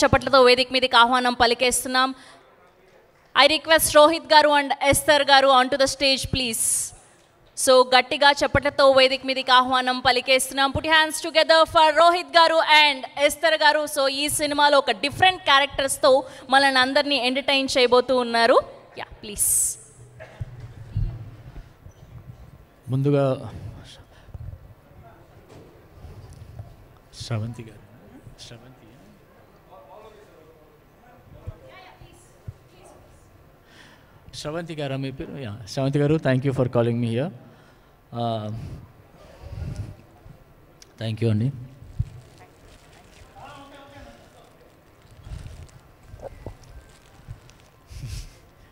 చప్పట్లతో వేదిక మీదకి ఆహ్వానం పలికేస్తున్నాం. I request Rohit garu and Esther garu on to the stage please. So గట్టిగా చప్పట్లతో వేదిక మీదకి ఆహ్వానం పలికేస్తున్నాం. Put hands together for Rohit garu and Esther గారు. సో ఈ సినిమాలో ఒక డిఫరెంట్ క్యారెక్టర్స్తో మనల్ని అందరినీ ఎంటర్టైన్ చేయబోతూ ఉన్నారు. Yeah please. ముందుగా శ్రవంతి గారు, శ్రవంతి గారా మీ పేరు? యా శ్రవంతి గారు, thank you for calling me here. Thank you అండి.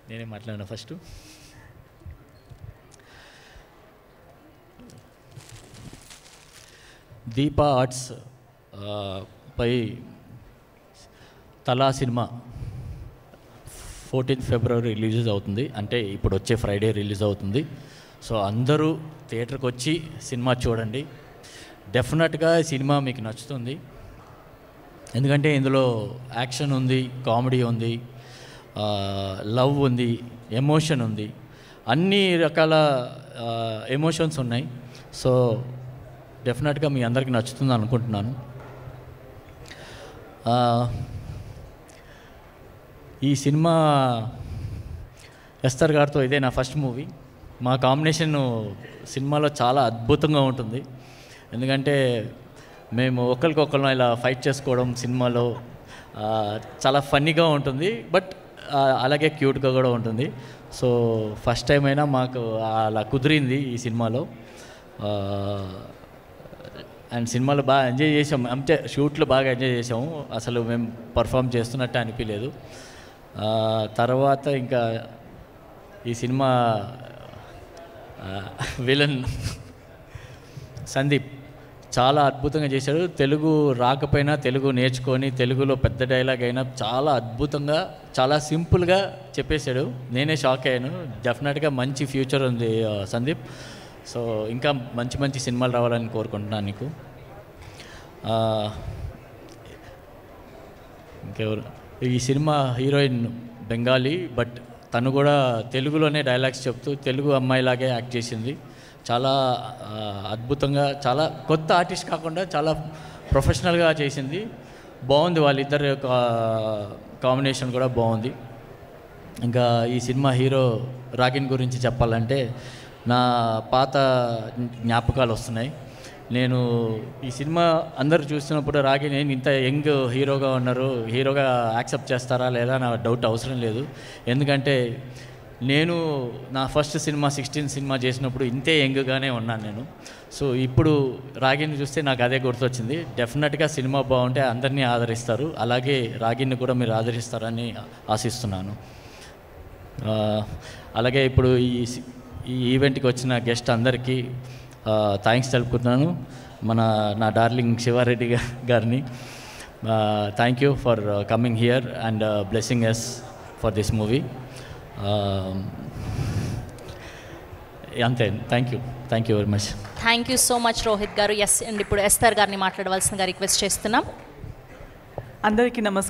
నేనే మాట్లాడినా ఫస్ట్. దీపా ఆర్ట్స్ పై తలా సినిమా 14 ఫిబ్రవరి రిలీజ్ అవుతుంది. అంటే ఇప్పుడు వచ్చే ఫ్రైడే రిలీజ్ అవుతుంది. సో అందరూ థియేటర్కి వచ్చి సినిమా చూడండి. డెఫినెట్గా ఈ సినిమా మీకు నచ్చుతుంది. ఎందుకంటే ఇందులో యాక్షన్ ఉంది, కామెడీ ఉంది, లవ్ ఉంది, ఎమోషన్ ఉంది, అన్ని రకాల ఎమోషన్స్ ఉన్నాయి. సో డెఫినెట్గా మీ అందరికీ నచ్చుతుంది అనుకుంటున్నాను. ఈ సినిమా ఎస్తర్ గారితో ఇదే నా ఫస్ట్ మూవీ. మా కాంబినేషన్ సినిమాలో చాలా అద్భుతంగా ఉంటుంది. ఎందుకంటే మేము ఒకరికొకరు ఇలా ఫైట్ చేసుకోవడం సినిమాలో చాలా ఫన్నీగా ఉంటుంది, బట్ అలాగే క్యూట్గా కూడా ఉంటుంది. సో ఫస్ట్ టైం అయినా మాకు అలా కుదిరింది ఈ సినిమాలో. అండ్ సినిమాలో బాగా ఎంజాయ్ చేసాము. అంటే షూట్లో బాగా ఎంజాయ్ చేసాము. అసలు మేము పర్ఫామ్ చేస్తున్నట్టు అనిపించలేదు. తర్వాత ఇంకా ఈ సినిమా విలన్ సందీప్ చాలా అద్భుతంగా చేశాడు. తెలుగు రాకపోయినా తెలుగు నేర్చుకొని తెలుగులో పెద్ద డైలాగ్ అయినా చాలా అద్భుతంగా, చాలా సింపుల్గా చెప్పేశాడు. నేనే షాక్ అయ్యాను. డెఫినెట్గా మంచి ఫ్యూచర్ ఉంది సందీప్. సో ఇంకా మంచి మంచి సినిమాలు రావాలని కోరుకుంటున్నాను నీకు. ఇంకెవరు? ఈ సినిమా హీరోయిన్ బెంగాలీ, బట్ తను కూడా తెలుగులోనే డైలాగ్స్ చెప్తూ తెలుగు అమ్మాయిలాగే యాక్ట్ చేసింది. చాలా అద్భుతంగా, చాలా కొత్త ఆర్టిస్ట్ కాకుండా చాలా ప్రొఫెషనల్గా చేసింది. బాగుంది. వాళ్ళిద్దరు కాంబినేషన్ కూడా బాగుంది. ఇంకా ఈ సినిమా హీరో రాగిన్ గురించి చెప్పాలంటే నా పాత జ్ఞాపకాలు వస్తున్నాయి. నేను ఈ సినిమా అందరూ చూస్తున్నప్పుడు రాగిన్ నేను ఇంత యంగ్ హీరోగా ఉన్నారు, హీరోగా యాక్సెప్ట్ చేస్తారా లేదా నా డౌట్ అవసరం లేదు. ఎందుకంటే నేను నా ఫస్ట్ సినిమా 16 సినిమా చేసినప్పుడు ఇంతే యంగ్గానే ఉన్నాను నేను. సో ఇప్పుడు రాగిన్ చూస్తే నాకు అదే గుర్తొచ్చింది. డెఫినెట్గా సినిమా బాగుంటే అందరినీ ఆదరిస్తారు. అలాగే రాగిన్ని కూడా మీరు ఆదరిస్తారని ఆశిస్తున్నాను. అలాగే ఇప్పుడు ఈ ఈవెంట్కి వచ్చిన గెస్ట్ అందరికీ థ్యాంక్స్ తెలుపుతున్నాను. నా డార్లింగ్ శివారెడ్డి గారిని thank you for coming here and blessings for this movie. అంతే. Thank you very much. Thank you so much Rohit garu. Yes and ఇప్పుడు ఎస్తర్ గారిని మాట్లాడవలసిందిగా రిక్వెస్ట్ చేస్తున్నాం. అందరికీ నమస్కారం.